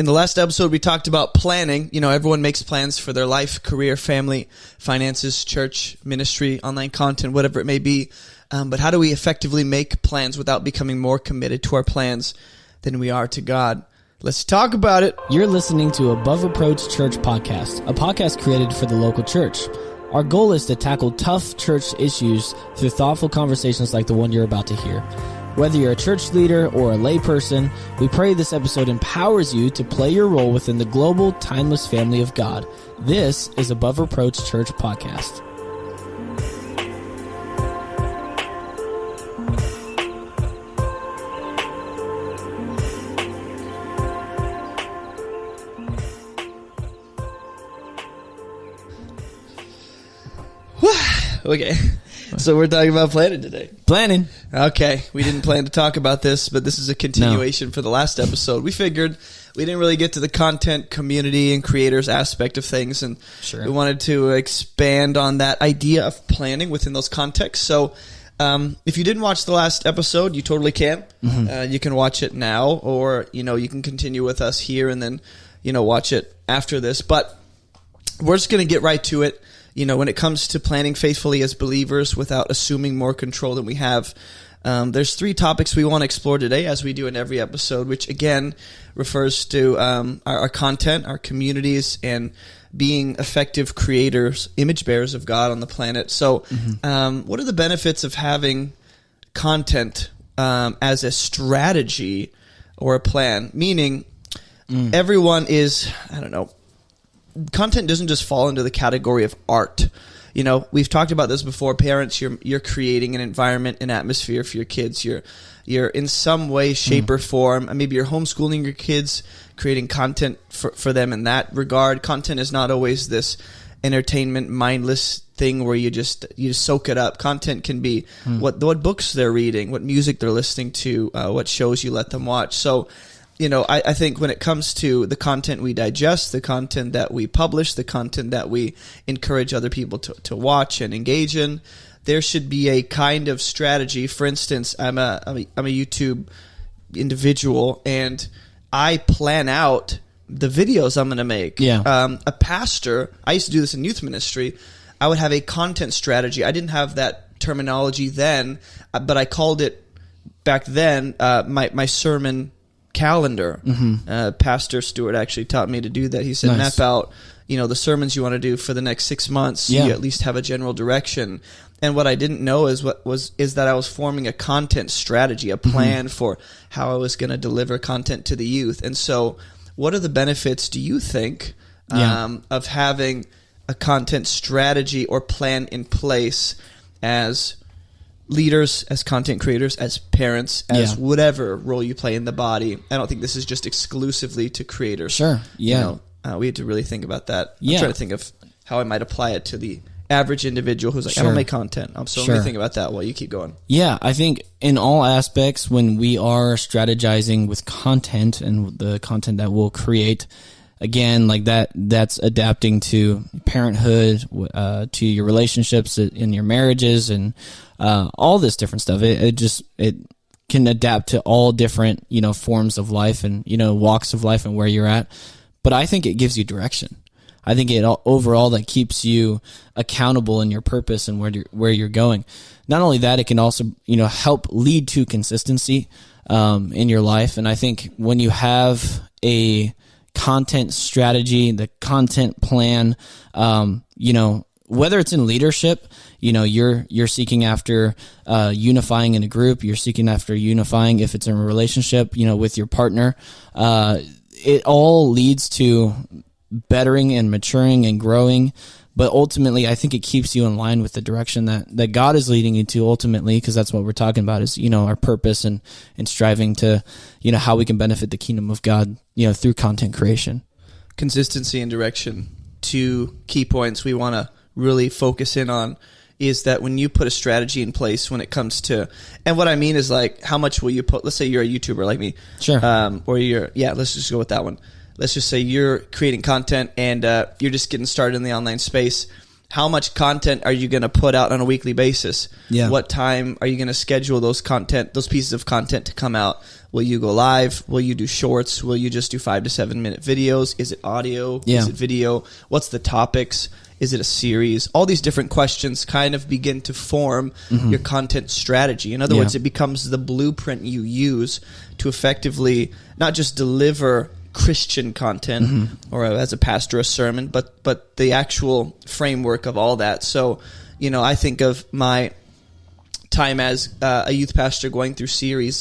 In the last episode, we talked about planning. You know, everyone makes plans for their life, career, family, finances, church, ministry, online content, whatever it may be. But how do we effectively make plans without becoming more committed to our plans than we are to God? Let's talk about it. You're listening to Above Reproach Church Podcast, a podcast created for the local church. Our goal is to tackle tough church issues through thoughtful conversations like the one you're about to hear. Whether you're a church leader or a layperson, we pray this episode empowers you to play your role within the global, timeless family of God. This is Above Reproach Church Podcast. Okay, so we're talking about planning today. Planning. Okay, we didn't plan to talk about this, but this is a continuation for the last episode. We figured we didn't really get to the content, community, and creators aspect of things, and we wanted to expand on that idea of planning within those contexts. So if you didn't watch the last episode, you totally can. You can watch it now, or you can continue with us here and then watch it after this. But we're just going to get right to it. When it comes to planning faithfully as believers without assuming more control than we have, there's 3 topics we want to explore today, as we do in every episode, which again refers to our content, our communities, and being effective creators, image bearers of God on the planet. So what are the benefits of having content as a strategy or a plan? Meaning everyone is, content doesn't just fall into the category of art. We've talked about this before. Parents, you're creating an environment, an atmosphere for your kids. You're in some way, shape, or form. Maybe you're homeschooling your kids, creating content for them in that regard. Content is not always this entertainment, mindless thing where you just soak it up. Content can be what books they're reading, what music they're listening to, what shows you let them watch. So I think when it comes to the content we digest, the content that we publish, the content that we encourage other people to watch and engage in, there should be a kind of strategy. For instance, I'm a YouTube individual, and I plan out the videos I'm going to make. A pastor, I used to do this in youth ministry. I would have a content strategy. I didn't have that terminology then, but I called it back then my sermon calendar. Pastor Stewart actually taught me to do that. He said, map out, the sermons you want to do for the next 6 months. So you at least have a general direction. And what I didn't know is that I was forming a content strategy, a plan for how I was going to deliver content to the youth. And so, what are the benefits, do you think, of having a content strategy or plan in place as leaders, as content creators, as parents, as whatever role you play in the body? I don't think this is just exclusively to creators. Sure. Yeah. We had to really think about that. I'm trying to think of how I might apply it to the average individual who's like, I don't make content. So let me think about that while you keep going. Yeah, I think in all aspects, when we are strategizing with content and the content that we'll create, again, like that's adapting to parenthood, to your relationships in your marriages, and all this different stuff. It can adapt to all different forms of life and walks of life and where you're at. But I think it gives you direction. I think it overall that keeps you accountable in your purpose and where you're going. Not only that, it can also help lead to consistency in your life. And I think when you have a content strategy, the content plan, whether it's in leadership, you're seeking after unifying in a group, you're seeking after unifying if it's in a relationship, with your partner. It all leads to bettering and maturing and growing. But ultimately, I think it keeps you in line with the direction that God is leading you to ultimately, because that's what we're talking about is, our purpose and striving to, how we can benefit the kingdom of God, through content creation. Consistency and direction. 2 key points we want to really focus in on is that when you put a strategy in place when it comes to, and what I mean is like, how much will you put, let's say you're a YouTuber like me. Sure. Or let's just go with that one. Let's just say you're creating content and you're just getting started in the online space. how much content are you going to put out on a weekly basis? Yeah. What time are you going to schedule those pieces of content to come out? Will you go live? Will you do shorts? Will you just do 5 to 7 minute videos? Is it audio? Yeah. Is it video? What's the topics? Is it a series? All these different questions kind of begin to form your content strategy. In other words, it becomes the blueprint you use to effectively not just deliver Christian content or as a pastor a sermon, but the actual framework of all that. So, I think of my time as a youth pastor going through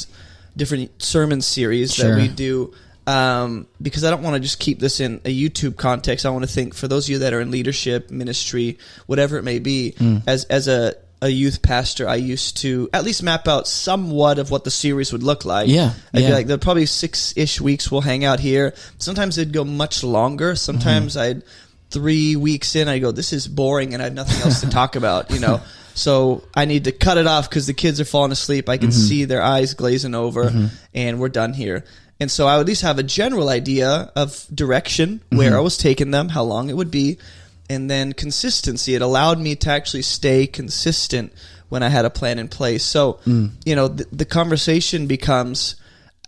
different sermon series that we do, because I don't want to just keep this in a YouTube context. I want to think for those of you that are in leadership, ministry, whatever it may be, as a youth pastor, I used to at least map out somewhat of what the series would look like. I'd be like, there are probably 6-ish weeks we'll hang out here. Sometimes it'd go much longer. Sometimes 3 weeks in, I'd go, this is boring and I have nothing else to talk about, So I need to cut it off because the kids are falling asleep. I can see their eyes glazing over and we're done here. And so I would at least have a general idea of direction, where I was taking them, how long it would be. And then consistency. It allowed me to actually stay consistent when I had a plan in place. So, the conversation becomes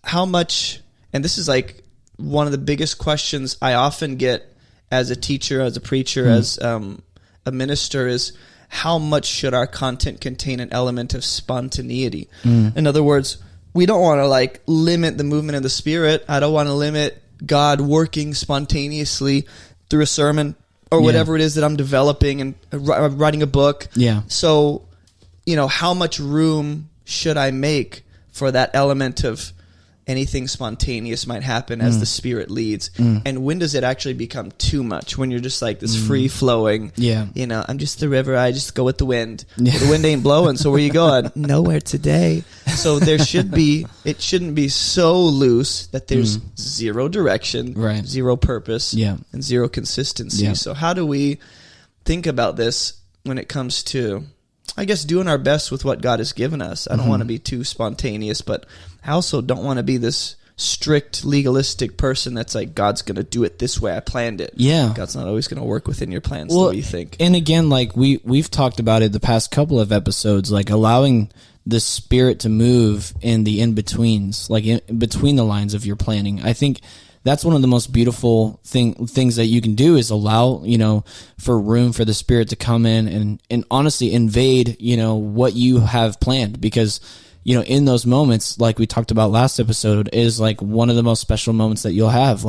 how much, and this is like one of the biggest questions I often get as a teacher, as a preacher, as a minister, is how much should our content contain an element of spontaneity? In other words, we don't want to limit the movement of the Spirit. I don't want to limit God working spontaneously through a sermon or whatever it is that I'm developing and writing a book. So, how much room should I make for that element of anything spontaneous might happen as the Spirit leads? And when does it actually become too much? When you're just like this free flowing, I'm just the river, I just go with the wind. Well, the wind ain't blowing, so where you going? Nowhere today. So it shouldn't be so loose that there's zero direction, zero purpose, and zero consistency. So how do we think about this when it comes to, I guess, doing our best with what God has given us? I don't want to be too spontaneous, but I also don't want to be this strict legalistic person that's like, God's going to do it this way, I planned it. God's not always going to work within your plans the way you think. And again, we've talked about it the past couple of episodes, allowing the Spirit to move in the in-betweens, in between the lines of your planning. I think that's one of the most beautiful things that you can do, is allow, for room for the Spirit to come in and honestly invade, what you have planned. Because, in those moments, like we talked about last episode, is one of the most special moments that you'll have.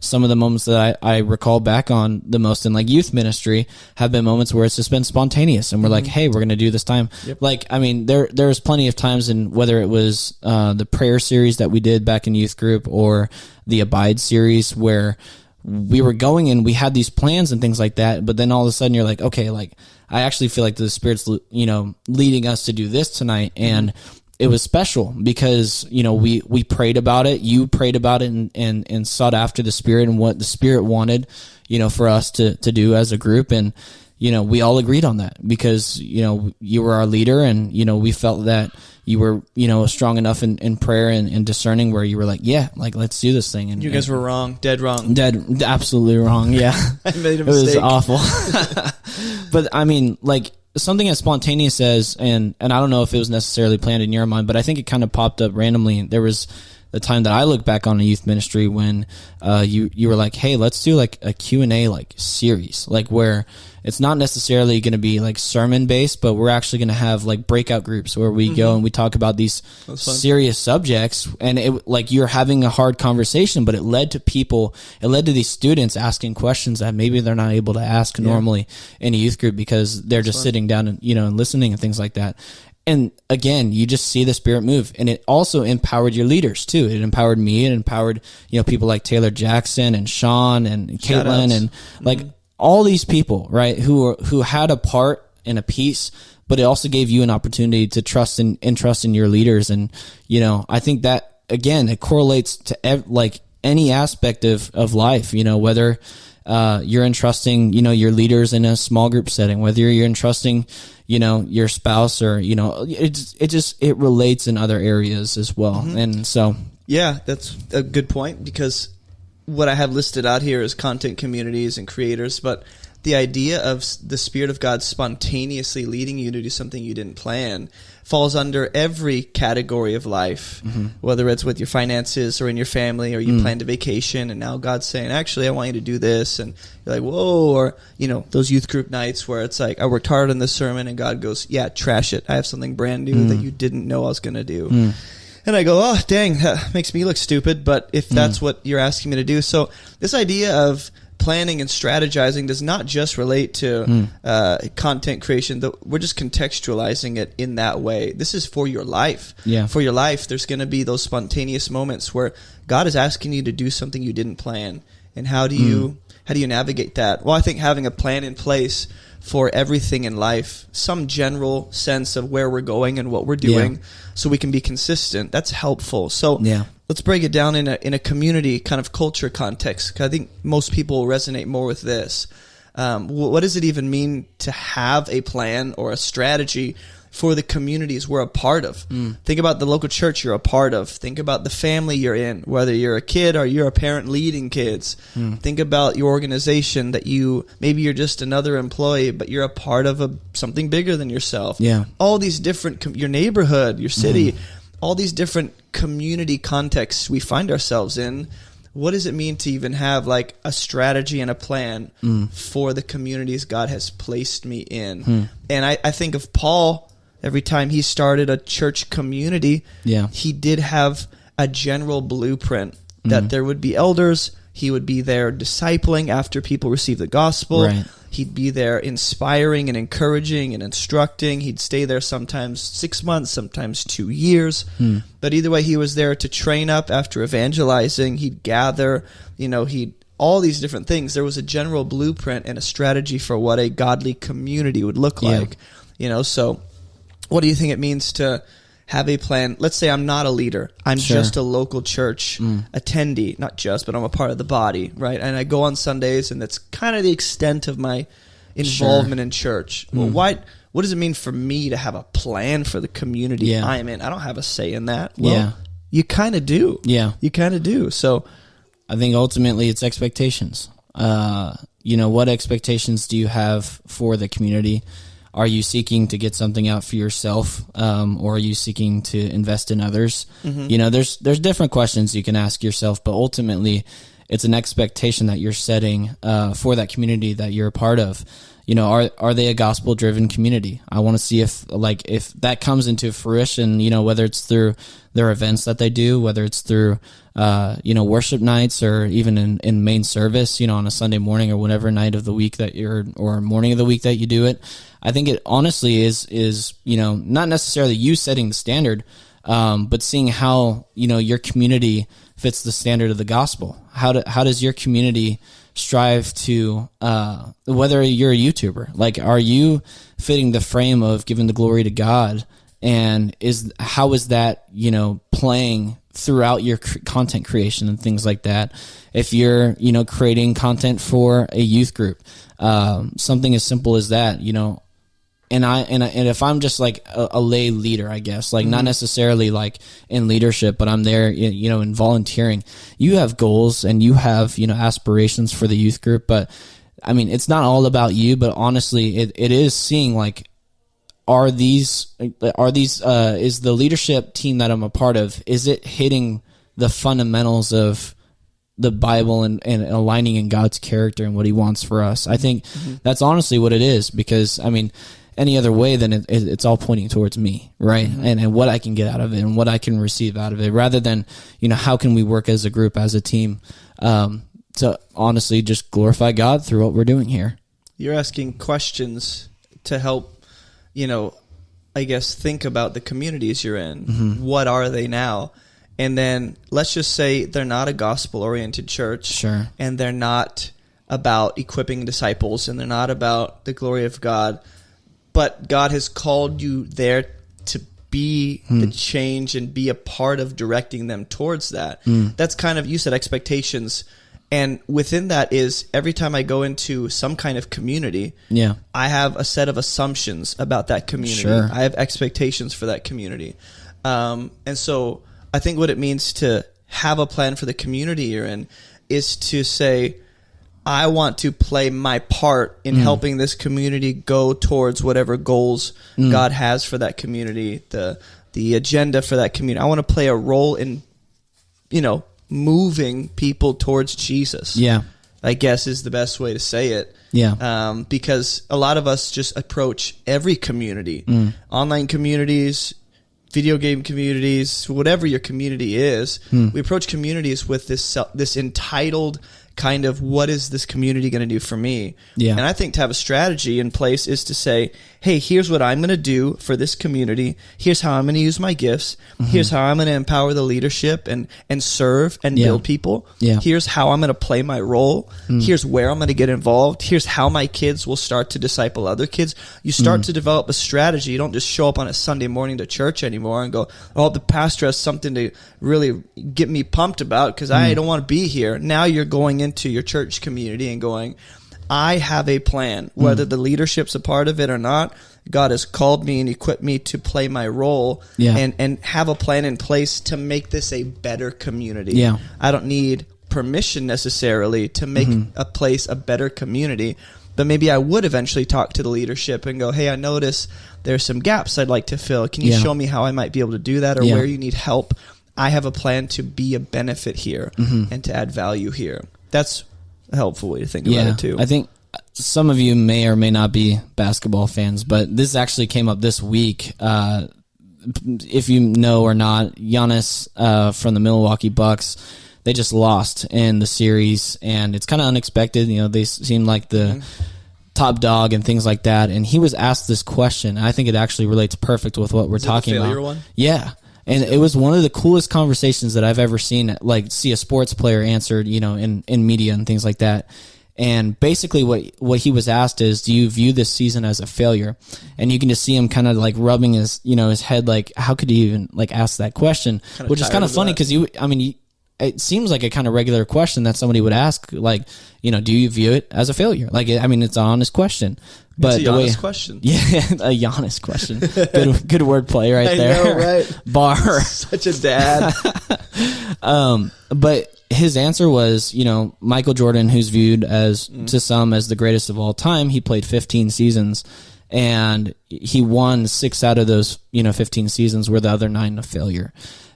Some of the moments that I recall back on the most in youth ministry have been moments where it's just been spontaneous, and we're like, hey, we're going to do this time. There's plenty of times, in whether it was the prayer series that we did back in youth group or the Abide series, where we were going and we had these plans and things like that, but then all of a sudden you're like, okay, I actually feel like the Spirit's, leading us to do this tonight. And it was special because, we prayed about it, you prayed about it and sought after the Spirit and what the Spirit wanted, for us to do as a group. And, we all agreed on that because, you were our leader, and, we felt that you were, strong enough in prayer and discerning, where you were like, let's do this thing. And you guys were wrong, dead wrong. Dead, absolutely wrong. Yeah. I made a mistake. It was awful. But something as spontaneous as, and I don't know if it was necessarily planned in your mind, but I think it kind of popped up randomly. There was the time that I look back on a youth ministry when you were like, hey, let's do a Q&A series, where it's not necessarily going to be sermon based, but we're actually going to have breakout groups where we go and we talk about these serious subjects. And it you're having a hard conversation, but it led to these students asking questions that maybe they're not able to ask normally in a youth group because they're just sitting down and, and listening and things like that. And again, you just see the Spirit move, and it also empowered your leaders too. It empowered me. It empowered, people like Taylor Jackson and Sean and Caitlin and all these people, right? Who had a part and a piece, but it also gave you an opportunity to trust in your leaders. And, I think that again, it correlates to any aspect of life, whether, you're entrusting, your leaders in a small group setting, whether you're entrusting, your spouse or, it relates in other areas as well. And so, yeah, that's a good point, because what I have listed out here is content communities and creators, but the idea of the Spirit of God spontaneously leading you to do something you didn't plan falls under every category of life, whether it's with your finances or in your family, or you planned a vacation and now God's saying, actually, I want you to do this. And you're like, whoa. Or, those youth group nights where it's like, I worked hard on this sermon and God goes, yeah, trash it. I have something brand new that you didn't know I was going to do. And I go, oh, dang, that makes me look stupid. But if that's what you're asking me to do. So this idea of planning and strategizing does not just relate to content creation. We're just contextualizing it in that way. This is for your life. Yeah. For your life, there's going to be those spontaneous moments where God is asking you to do something you didn't plan. And how do you navigate that? Well, I think having a plan in place for everything in life, some general sense of where we're going and what we're doing, so we can be consistent, that's helpful. So let's break it down in a community kind of culture context, 'cause I think most people will resonate more with this. What does it even mean to have a plan or a strategy for the communities we're a part of? Think about the local church you're a part of. Think about the family you're in, whether you're a kid or you're a parent leading kids. Think about your organization that maybe you're just another employee, but you're a part of something bigger than yourself. Yeah. All these different, your neighborhood, your city, all these different community contexts we find ourselves in. What does it mean to even have like a strategy and a plan for the communities God has placed me in? And I think of Paul. Every time he started a church community, he did have a general blueprint that there would be elders. He would be there discipling after people receive the gospel. Right. He'd be there inspiring and encouraging and instructing. He'd stay there sometimes 6 months, sometimes 2 years. But either way, he was there to train up after evangelizing. He'd gather, all these different things. There was a general blueprint and a strategy for what a godly community would look like. So what do you think it means to have a plan? Let's say I'm not a leader. I'm just a local church attendee. Not just, but I'm a part of the body, right? And I go on Sundays, and that's kind of the extent of my involvement in church. Well, what does it mean for me to have a plan for the community I'm in? I don't have a say in that. Well, you kind of do. Yeah. You kind of do. So I think ultimately it's expectations. What expectations do you have for the community? Are you seeking to get something out for yourself, or are you seeking to invest in others? There's different questions you can ask yourself, but ultimately it's an expectation that you're setting for that community that you're a part of. Are they a gospel-driven community? I want to see if that comes into fruition, whether it's through their events that they do, whether it's through worship nights, or even in main service, on a Sunday morning or whatever night of the week or morning of the week that you do it. I think it honestly is not necessarily you setting the standard, but seeing how, your community fits the standard of the gospel. How does your community strive to, whether you're a YouTuber, like, are you fitting the frame of giving the glory to God? And how is that, playing throughout your content creation and things like that? If you're, creating content for a youth group, something as simple as that, and if I'm just like a lay leader, I guess, like not necessarily like in leadership, but I'm there, in volunteering, you have goals and you have, aspirations for the youth group. But I mean, it's not all about you, but honestly, it is seeing like, is the leadership team that I'm a part of, is it hitting the fundamentals of the Bible and aligning in God's character and what he wants for us? I think that's honestly what it is, because I mean, any other way, then it's all pointing towards me, right? And what I can get out of it and what I can receive out of it, rather than, how can we work as a group, as a team, to honestly just glorify God through what we're doing here. You're asking questions to help, I guess, think about the communities you're in. What are they now? And then let's just say they're not a gospel-oriented church. Sure. And they're not about equipping disciples, and they're not about the glory of God. But God has called you there to be the change and be a part of directing them towards that. That's kind of, you said expectations. And within that is, every time I go into some kind of community, I have a set of assumptions about that community. Sure. I have expectations for that community. And so I think what it means to have a plan for the community you're in is to say, I want to play my part in helping this community go towards whatever goals God has for that community, the agenda for that community. I want to play a role in, moving people towards Jesus. Yeah. I guess is the best way to say it. Yeah. Because a lot of us just approach every community, online communities, video game communities, whatever your community is. We approach communities with this entitled kind of, what is this community going to do for me? Yeah. And I think to have a strategy in place is to say, hey, here's what I'm going to do for this community. Here's how I'm going to use my gifts. Here's how I'm going to empower the leadership and serve and build people. Yeah. Here's how I'm going to play my role. Here's where I'm going to get involved. Here's how my kids will start to disciple other kids. You start to develop a strategy. You don't just show up on a Sunday morning to church anymore and go, oh, the pastor has something to really get me pumped about because I don't want to be here. Now you're going into your church community and going, I have a plan, whether the leadership's a part of it or not. God has called me and equipped me to play my role and have a plan in place to make this a better community. Yeah. I don't need permission necessarily to make a place a better community, but maybe I would eventually talk to the leadership and go, hey, I notice there's some gaps I'd like to fill. Can you show me how I might be able to do that or where you need help? I have a plan to be a benefit here and to add value here. That's a helpful way to think about it too. I think some of you may or may not be basketball fans, but this actually came up this week. If you know or not, Giannis from the Milwaukee Bucks, they just lost in the series, and it's kind of unexpected. They seem like the top dog and things like that. And he was asked this question. I think it actually relates perfect with what we're talking about. Failure one? Yeah. And it was one of the coolest conversations that I've ever seen, see a sports player answered, in media and things like that. And basically what he was asked is, do you view this season as a failure? And you can just see him kind of rubbing his, his head, how could you even ask that question? Which is kind of funny because it seems like a kind of regular question that somebody would ask, do you view it as a failure? It's an honest question. But it's a Giannis question. Yeah, a Giannis question. Good wordplay right there. I know, right? Bar. Such a dad. But his answer was, Michael Jordan, who's viewed as to some as the greatest of all time, he played 15 seasons, and he won 6 out of those 15 seasons, where the other 9 a failure.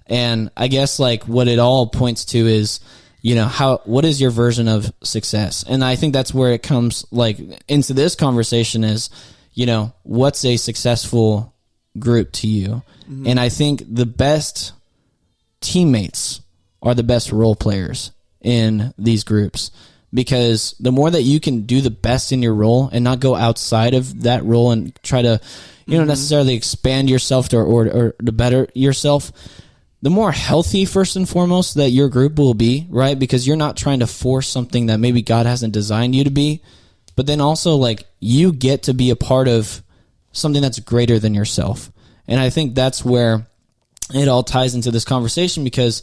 And I guess what it all points to is, what is your version of success? And I think that's where it comes into this conversation is, what's a successful group to you? And I think the best teammates are the best role players in these groups, because the more that you can do the best in your role and not go outside of that role and try to, necessarily expand yourself or to better yourself, the more healthy, first and foremost, that your group will be, right? Because you're not trying to force something that maybe God hasn't designed you to be, but then also you get to be a part of something that's greater than yourself. And I think that's where it all ties into this conversation, because,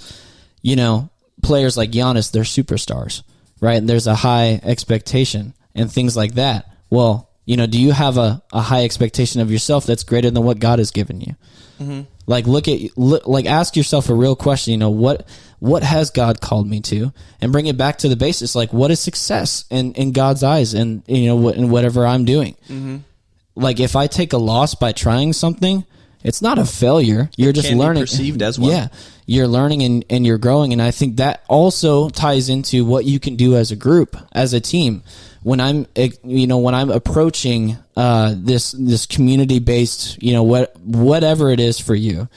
players like Giannis, they're superstars, right? And there's a high expectation and things like that. Well, do you have a high expectation of yourself that's greater than what God has given you? Ask yourself a real question, what has God called me to? And bring it back to the basis, what is success in God's eyes and, in whatever I'm doing? If I take a loss by trying something, it's not a failure. You're just learning. Perceived as one. Yeah, you're learning and you're growing. And I think that also ties into what you can do as a group, as a team. When I'm approaching this community based, whatever it is for you.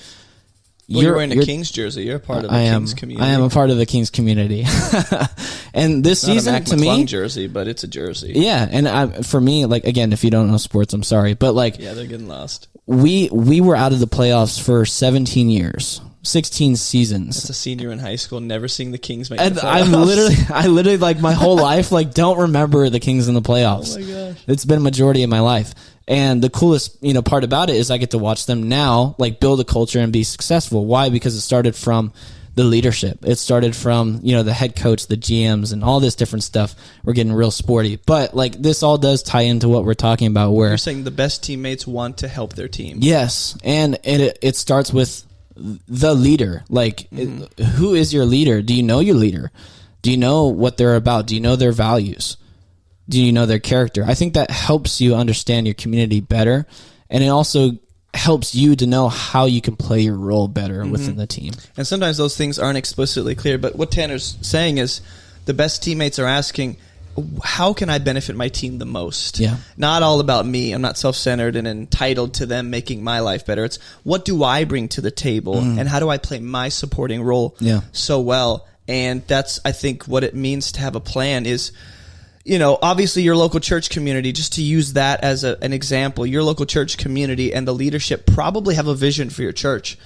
You're wearing a Kings jersey. You're a part of the Kings community. I am a part of the Kings community. And this season, not a to me, jersey, but it's a jersey. Yeah, and for me, again, if you don't know sports, I'm sorry, but they're getting lost. We were out of the playoffs for 17 years. 16 seasons. As a senior in high school, never seeing the Kings make the playoffs. I literally my whole life, don't remember the Kings in the playoffs. Oh my gosh. It's been a majority of my life. And the coolest, part about it is I get to watch them now, build a culture and be successful. Why? Because it started from the leadership. It started from, the head coach, the GMs, and all this different stuff. We're getting real sporty. But, this all does tie into what we're talking about, where you're saying the best teammates want to help their team. Yes. And it starts with the leader. Who is your leader? Do you know your leader? Do you know what they're about? Do you know their values? do you know their character? I think that helps you understand your community better, and it also helps you to know how you can play your role better within the team. And sometimes those things aren't explicitly clear, but what Tanner's saying is the best teammates are asking, how can I benefit my team the most? Yeah. Not all about me. I'm not self-centered and entitled to them making my life better. It's what do I bring to the table and how do I play my supporting role so well? And that's, I think, what it means to have a plan is, you know, obviously your local church community, just to use that as an example, your local church community and the leadership probably have a vision for your church.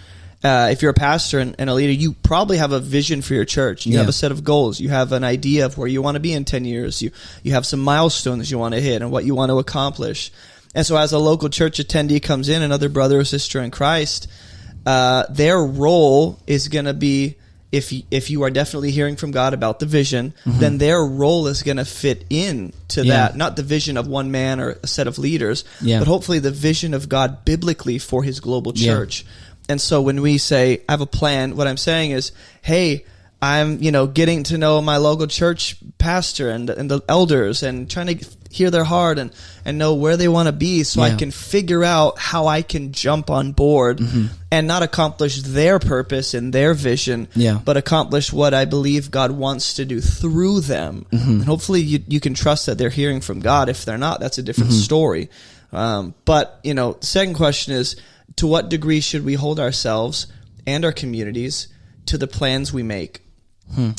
If you're a pastor and a leader, you probably have a vision for your church. You have a set of goals. You have an idea of where you want to be in 10 years. You have some milestones you want to hit and what you want to accomplish. And so as a local church attendee comes in, another brother or sister in Christ, their role is going to be, if you are definitely hearing from God about the vision, then their role is going to fit in to that, not the vision of one man or a set of leaders, but hopefully the vision of God biblically for his global church. And so when we say, I have a plan, what I'm saying is, hey, I'm, you know, getting to know my local church pastor and the elders and trying to hear their heart and know where they want to be so I can figure out how I can jump on board and not accomplish their purpose and their vision, but accomplish what I believe God wants to do through them. And hopefully you can trust that they're hearing from God. If they're not, that's a different story. But, you know, the second question is, to what degree should we hold ourselves and our communities to the plans we make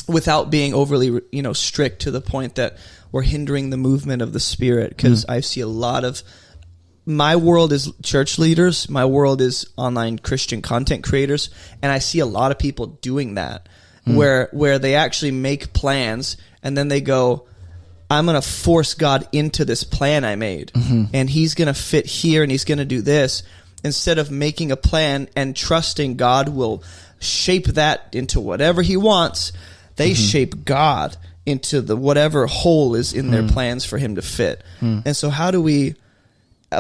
without being overly, you know, strict to the point that we're hindering the movement of the Spirit? Because I see a lot of, my world is church leaders, my world is online Christian content creators, and I see a lot of people doing that where they actually make plans and then they go, I'm going to force God into this plan I made and he's going to fit here and he's going to do this, instead of making a plan and trusting God will shape that into whatever he wants. They shape God into the whatever hole is in their plans for him to fit. And so how do we,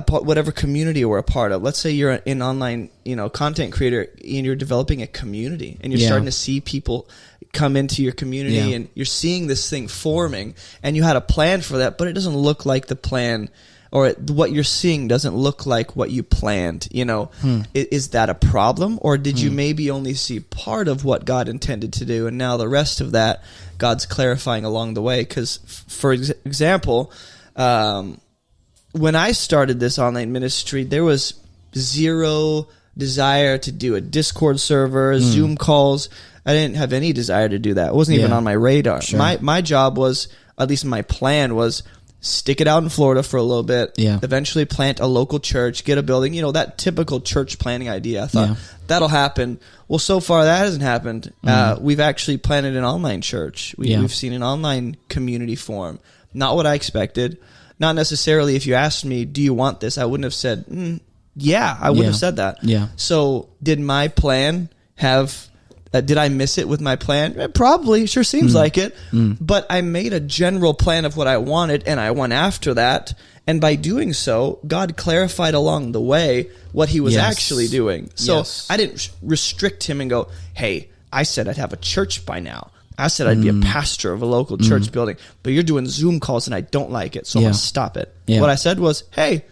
whatever community we're a part of, let's say you're an online, you know, content creator and you're developing a community and you're starting to see people come into your community and you're seeing this thing forming and you had a plan for that, but it doesn't look like the plan, or what you're seeing doesn't look like what you planned, you know. Is that a problem? Or did you maybe only see part of what God intended to do, and now the rest of that God's clarifying along the way? Because, for example, when I started this online ministry, there was zero desire to do a Discord server, Zoom calls. I didn't have any desire to do that. It wasn't even on my radar. Sure. My job was, at least my plan was, stick it out in Florida for a little bit, eventually plant a local church, get a building, you know, that typical church planning idea. I thought that'll happen. Well, so far that hasn't happened. We've actually planted an online church. We've seen an online community form. Not what I expected. Not necessarily, if you asked me, do you want this? I wouldn't have said, I wouldn't have said that. So did my plan have... did I miss it with my plan? Probably. Sure seems like it. But I made a general plan of what I wanted, and I went after that. And by doing so, God clarified along the way what he was actually doing. So I didn't restrict him and go, hey, I said I'd have a church by now. I said I'd be a pastor of a local church building, but you're doing Zoom calls and I don't like it, so I'm going to stop it. What I said was, hey,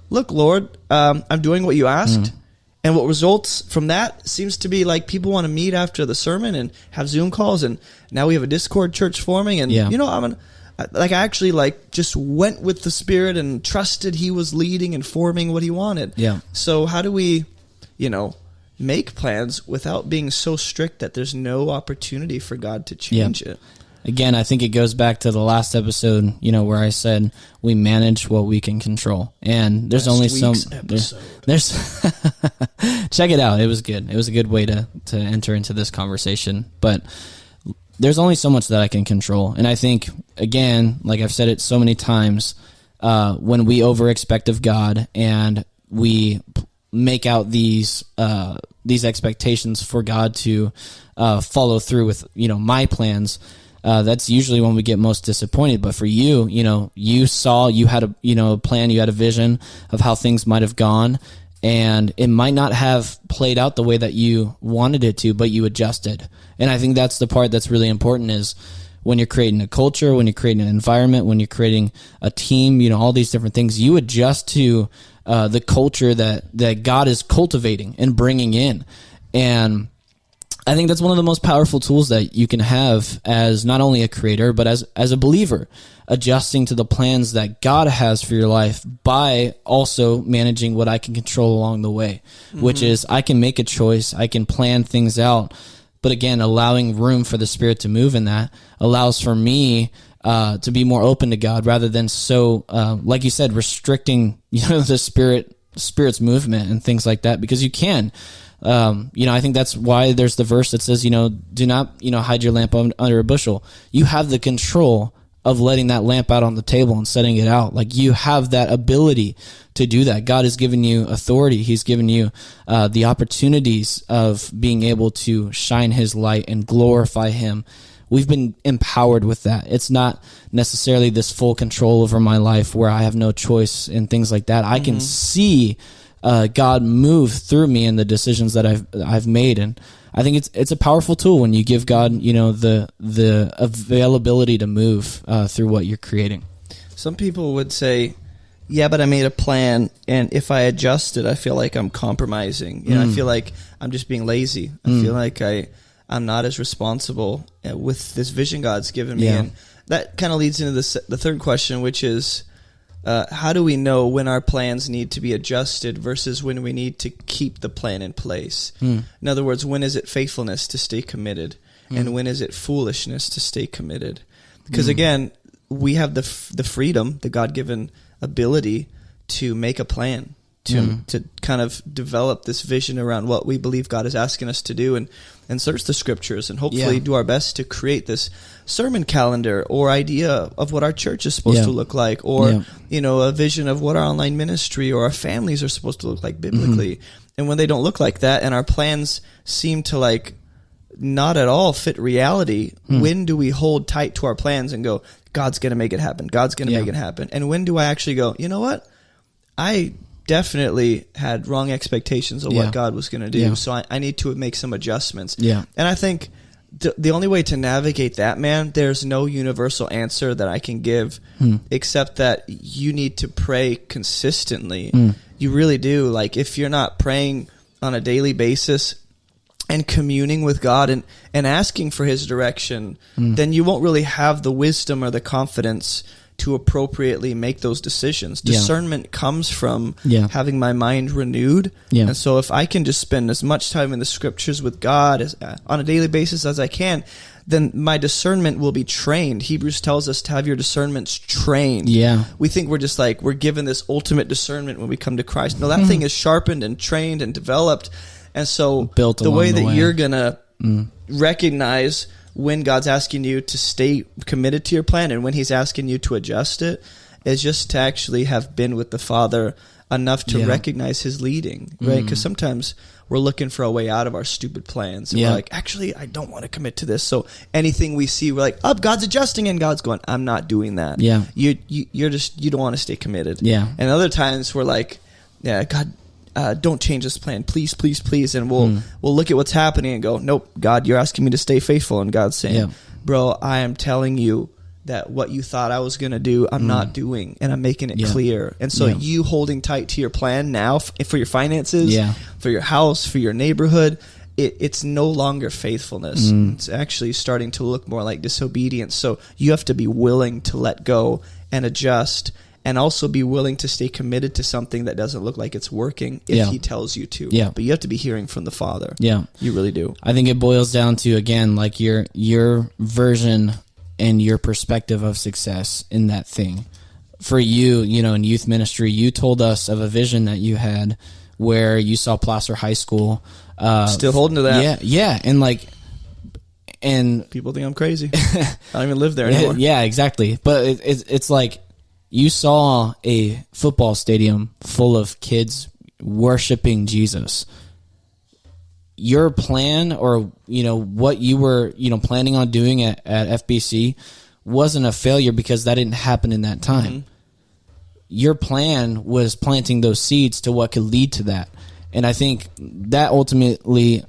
look, Lord, I'm doing what you asked. And what results from that seems to be like people want to meet after the sermon and have Zoom calls, and now we have a Discord church forming. And you know, I actually just went with the Spirit and trusted He was leading and forming what He wanted. So how do we, you know, make plans without being so strict that there's no opportunity for God to change it? Again, I think it goes back to the last episode, you know, where I said we manage what we can control, and there's only some. There's check it out. It was good. It was a good way to enter into this conversation, but there's only so much that I can control, and I think, again, like I've said it so many times, when we over expect of God and we make out these expectations for God to follow through with, you know, my plans. That's usually when we get most disappointed. But for you, you know, you had a plan, you had a vision of how things might have gone, and it might not have played out the way that you wanted it to, but you adjusted. And I think that's the part that's really important, is when you're creating a culture, when you're creating an environment, when you're creating a team, you know, all these different things, you adjust to the culture that God is cultivating and bringing in. And I think that's one of the most powerful tools that you can have as not only a creator, but as a believer, adjusting to the plans that God has for your life by also managing what I can control along the way, which is I can make a choice, I can plan things out, but again, allowing room for the Spirit to move in that allows for me to be more open to God rather than so, like you said, restricting, you know, the Spirit's movement and things like that, because you can. You know, I think that's why there's the verse that says, you know, do not, you know, hide your lamp under a bushel. You have the control of letting that lamp out on the table and setting it out. Like, you have that ability to do that. God has given you authority. He's given you the opportunities of being able to shine his light and glorify him. We've been empowered with that. It's not necessarily this full control over my life where I have no choice and things like that. I can see God move through me and the decisions that I've made, and I think it's a powerful tool when you give God, you know, the availability to move through what you're creating. Some people would say, "Yeah, but I made a plan, and if I adjust it, I feel like I'm compromising. You know, I feel like I'm just being lazy. I feel like I'm not as responsible with this vision God's given me." And that kind of leads into the third question, which is, how do we know when our plans need to be adjusted versus when we need to keep the plan in place? In other words, when is it faithfulness to stay committed? And when is it foolishness to stay committed? Because again, we have the freedom, the God-given ability to make a plan, to kind of develop this vision around what we believe God is asking us to do, and search the scriptures and hopefully do our best to create this sermon calendar or idea of what our church is supposed to look like, or you know, a vision of what our online ministry or our families are supposed to look like biblically. And when they don't look like that and our plans seem to like not at all fit reality, when do we hold tight to our plans and go, God's going to make it happen, God's going to make it happen? And when do I actually go, you know what, I definitely had wrong expectations of what God was going to do, so I need to make some adjustments. And I think the only way to navigate that, man, there's no universal answer that I can give, except that you need to pray consistently. You really do. Like, if you're not praying on a daily basis and communing with God and asking for his direction, then you won't really have the wisdom or the confidence to appropriately make those decisions. Discernment comes from having my mind renewed. And so if I can just spend as much time in the scriptures with God as on a daily basis as I can, then my discernment will be trained. Hebrews tells us to have your discernments trained. We think we're just like, we're given this ultimate discernment when we come to Christ. No, that thing is sharpened and trained and developed. And so the way that you're going to recognize when God's asking you to stay committed to your plan and when he's asking you to adjust it is just to actually have been with the Father enough to recognize his leading, right? Because sometimes we're looking for a way out of our stupid plans. And we're like, actually, I don't want to commit to this. So anything we see, we're like, oh, God's adjusting, and God's going, I'm not doing that. You're just, you don't want to stay committed. And other times we're like, yeah, God, don't change this plan, please, please, please. And we'll look at what's happening and go, nope, God, you're asking me to stay faithful. And God's saying, bro, I am telling you that what you thought I was going to do, I'm not doing, and I'm making it clear. And so you holding tight to your plan now for your finances, for your house, for your neighborhood, it's no longer faithfulness. It's actually starting to look more like disobedience. So you have to be willing to let go and adjust, and also be willing to stay committed to something that doesn't look like it's working if he tells you to. But you have to be hearing from the Father. You really do. I think it boils down to, again, like your version and your perspective of success in that thing. For you, you know, in youth ministry, you told us of a vision that you had where you saw Placer High School. Still holding to that. And people think I'm crazy. I don't even live there anymore. Exactly. But it's like, you saw a football stadium full of kids worshiping Jesus. Your plan, or, you know, what you were, you know, planning on doing at FBC wasn't a failure because that didn't happen in that time. Your plan was planting those seeds to what could lead to that. And I think that ultimately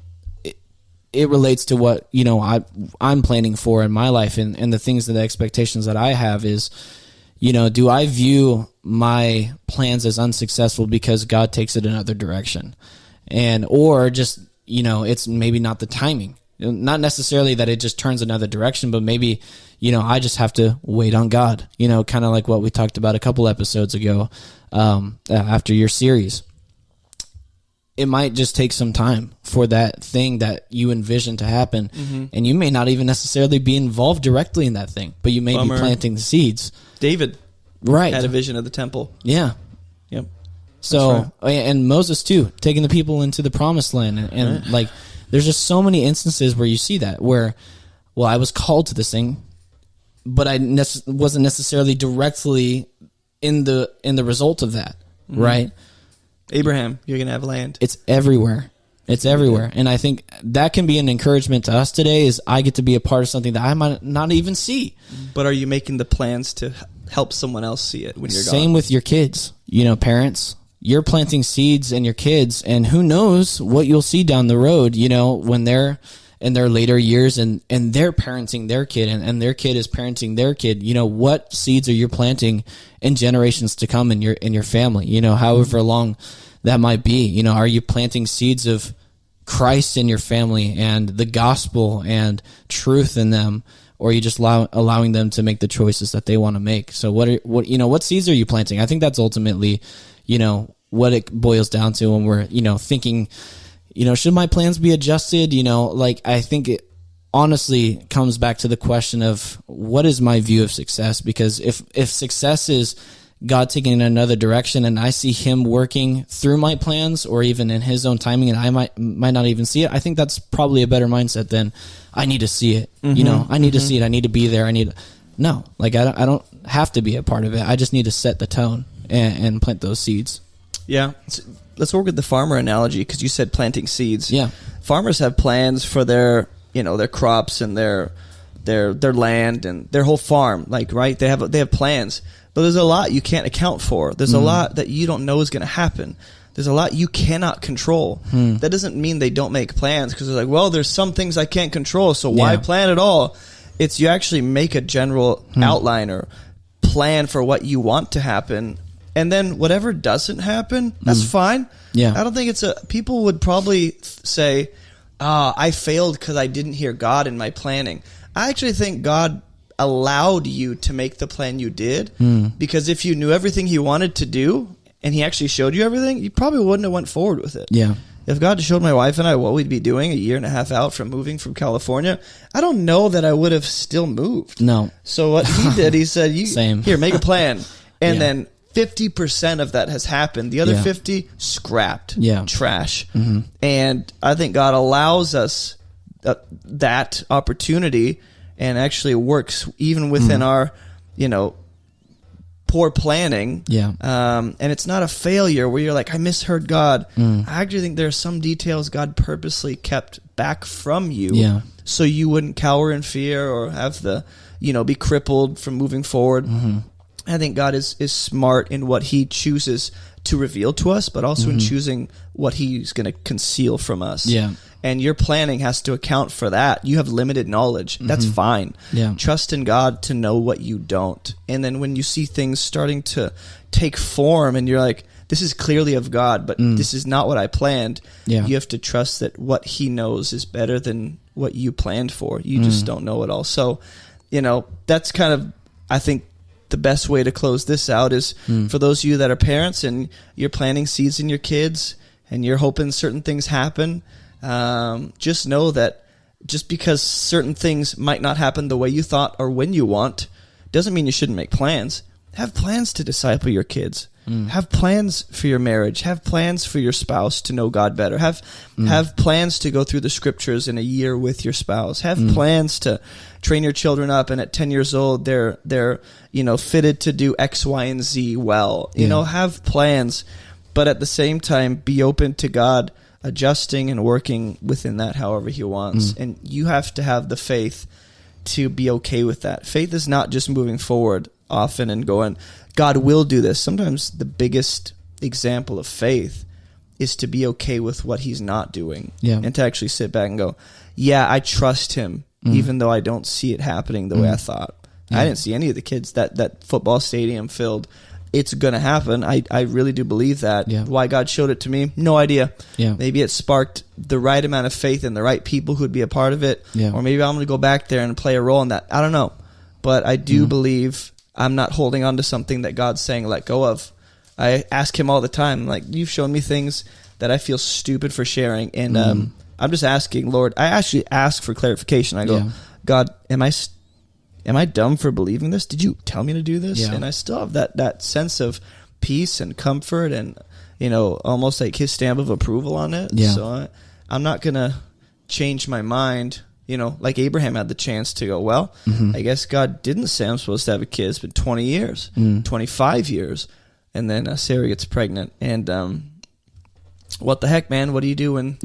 it relates to what, I'm planning for in my life, and the things that the expectations that I have is, do I view my plans as unsuccessful because God takes it another direction, or just, it's maybe not the timing, not necessarily that it just turns another direction, but maybe, I just have to wait on God, kind of like what we talked about a couple episodes ago, after your series. It might just take some time for that thing that you envision to happen. Mm-hmm. And you may not even necessarily be involved directly in that thing, but you may be planting the seeds. David had a vision of the temple. Yeah. Yep. So, and Moses too, taking the people into the promised land. And like, there's just so many instances where you see that, where, well, I was called to this thing, but I wasn't necessarily directly in the result of that. Mm-hmm. Right. Abraham, you're going to have land. It's everywhere. It's everywhere. And I think that can be an encouragement to us today, is I get to be a part of something that I might not even see. But are you making the plans to help someone else see it when you're gone? Same with your kids, parents. You're planting seeds in your kids, and who knows what you'll see down the road, when they're in their later years and they're parenting their kid and their kid is parenting their kid. What seeds are you planting in generations to come in your family, however long that might be. Are you planting seeds of Christ in your family and the gospel and truth in them, or are you just allowing them to make the choices that they want to make? So what seeds are you planting? I think that's ultimately, what it boils down to when we're, thinking, should my plans be adjusted? I think it honestly comes back to the question of, what is my view of success? Because if success is God taking in another direction and I see him working through my plans or even in his own timing and I might not even see it, I think that's probably a better mindset than I need to see it. Mm-hmm. I need to see it. I need to be there. I don't have to be a part of it. I just need to set the tone and plant those seeds. Yeah. Let's work with the farmer analogy, because you said planting seeds. Yeah. Farmers have plans for their crops and their land and their whole farm, right? They have plans. But there's a lot you can't account for. There's a lot that you don't know is going to happen. There's a lot you cannot control. That doesn't mean they don't make plans, because they're like, well, there's some things I can't control, so why plan at all? It's you actually make a general outline or plan for what you want to happen, and then whatever doesn't happen, that's fine. Yeah. I don't think people would probably say, I failed because I didn't hear God in my planning. I actually think God allowed you to make the plan you did, because if you knew everything he wanted to do and he actually showed you everything, you probably wouldn't have went forward with it. Yeah. If God showed my wife and I what we'd be doing a year and a half out from moving from California, I don't know that I would have still moved. No. So what he did, he said, Same. Here, make a plan. And then 50% of that has happened. The other 50, scrapped. Yeah. Trash. Mm-hmm. And I think God allows us that opportunity, and actually works even within our, poor planning. Yeah. And it's not a failure where you're like, I misheard God. I actually think there are some details God purposely kept back from you, so you wouldn't cower in fear or have be crippled from moving forward. Mm-hmm. I think God is smart in what he chooses to reveal to us, but also in choosing what he's going to conceal from us. Yeah. And your planning has to account for that. You have limited knowledge. That's fine. Yeah. Trust in God to know what you don't. And then when you see things starting to take form and you're like, this is clearly of God, but this is not what I planned. Yeah. You have to trust that what he knows is better than what you planned for. You just don't know it all. So, that's kind of, I think, the best way to close this out is for those of you that are parents and you're planting seeds in your kids and you're hoping certain things happen. Just know that just because certain things might not happen the way you thought or when you want, doesn't mean you shouldn't make plans. Have plans to disciple your kids. Have plans for your marriage. Have plans for your spouse to know God better. Have plans to go through the scriptures in a year with your spouse. Have plans to train your children up, and at 10 years old, they're fitted to do X, Y, and Z well. Have plans, but at the same time, be open to God adjusting and working within that however he wants. And you have to have the faith to be okay with that. Faith is not just moving forward often and going, God will do this. Sometimes the biggest example of faith is to be okay with what he's not doing. Yeah. And to actually sit back and go, yeah, I trust him, even though I don't see it happening the way I thought. Yeah. I didn't see any of the kids. That football stadium filled. It's going to happen. I really do believe that. Yeah. Why God showed it to me, no idea. Yeah. Maybe it sparked the right amount of faith in the right people who'd be a part of it. Yeah. Or maybe I'm going to go back there and play a role in that. I don't know. But I do believe I'm not holding on to something that God's saying let go of. I ask him all the time, like, you've shown me things that I feel stupid for sharing. And I'm just asking, Lord, I actually ask for clarification. I go, God, am I dumb for believing this? Did you tell me to do this? Yeah. And I still have that sense of peace and comfort and, almost like his stamp of approval on it. Yeah. So I'm not going to change my mind, like Abraham had the chance to go, well, I guess God didn't say I'm supposed to have a kid. It's been 20 years, 25 years. And then Sarah gets pregnant. And what the heck, man? What do you do when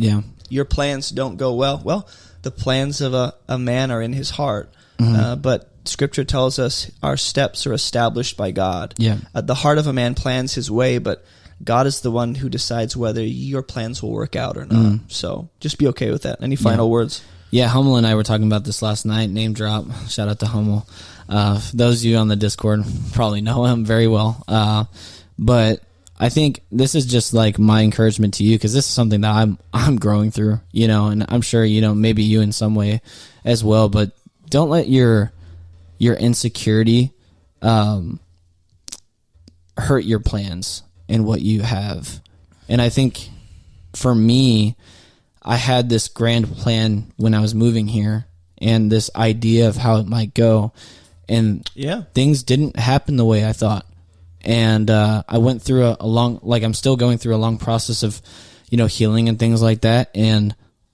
your plans don't go well? Well, the plans of a man are in his heart. But Scripture tells us our steps are established by God. Yeah. The heart of a man plans his way, but God is the one who decides whether your plans will work out or not. So just be okay with that. Any final words? Yeah, Hummel and I were talking about this last night. Name drop. Shout out to Hummel. Those of you on the Discord probably know him very well. But I think this is just like my encouragement to you, because this is something that I'm growing through, and I'm sure, maybe you in some way as well. But don't let your insecurity hurt your plans and what you have. And I think for me, I had this grand plan when I was moving here and this idea of how it might go. And things didn't happen the way I thought. And I went through a long, I'm still going through a long process of, healing and things like that.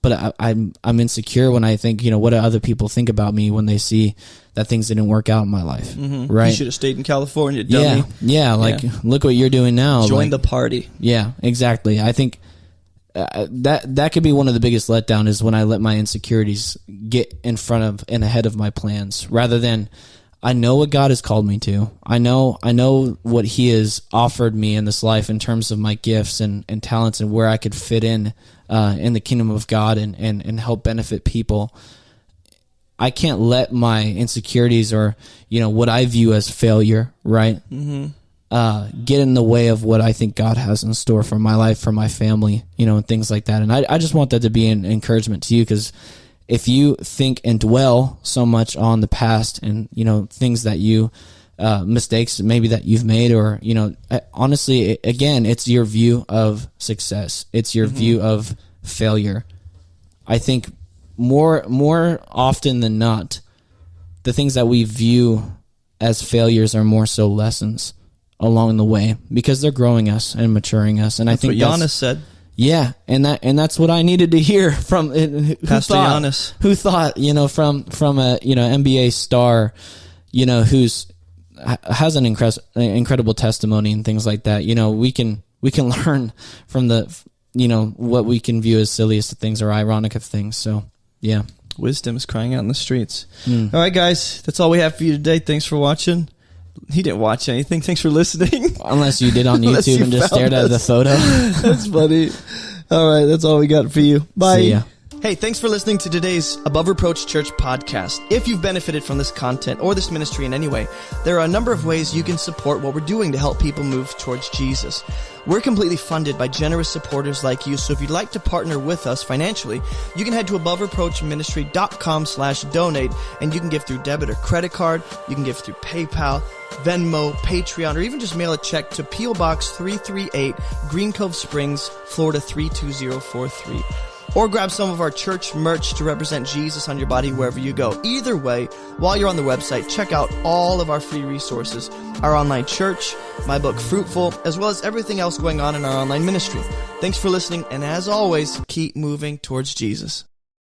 But I'm insecure when I think, what do other people think about me when they see that things didn't work out in my life, right? You should have stayed in California, dummy. Look what you're doing now. Join the party. Yeah, exactly. I think that could be one of the biggest letdown is when I let my insecurities get in front of and ahead of my plans, rather than I know what God has called me to. I know what he has offered me in this life in terms of my gifts and talents and where I could fit in the kingdom of God and help benefit people. I can't let my insecurities or, what I view as failure, right? Get in the way of what I think God has in store for my life, for my family, and things like that. And I just want that to be an encouragement to you, because if you think and dwell so much on the past and, things that you, mistakes maybe that you've made, or, honestly, again, it's your view of success. It's your view of failure. I think more often than not, the things that we view as failures are more so lessons along the way, because they're growing us and maturing us. And I think what Giannis said. Yeah, and that's what I needed to hear from Pastor Giannis. Who thought, from a NBA star, who's has an incredible testimony and things like that. We can learn from the what we can view as silliest of things or ironic of things. So yeah, wisdom is crying out in the streets. All right, guys, that's all we have for you today. Thanks for watching. He didn't watch anything. Thanks for listening. Unless you did on YouTube and just stared at the photo. That's funny. All right, that's all we got for you. Bye. See ya. Hey, thanks for listening to today's Above Reproach Church podcast. If you've benefited from this content or this ministry in any way, there are a number of ways you can support what we're doing to help people move towards Jesus. We're completely funded by generous supporters like you, so if you'd like to partner with us financially, you can head to abovereproachministry.com/donate, and you can give through debit or credit card, you can give through PayPal, Venmo, Patreon, or even just mail a check to P.O. Box 338, Green Cove Springs, Florida 32043. Or grab some of our church merch to represent Jesus on your body wherever you go. Either way, while you're on the website, check out all of our free resources, our online church, my book Fruitful, as well as everything else going on in our online ministry. Thanks for listening, and as always, keep moving towards Jesus.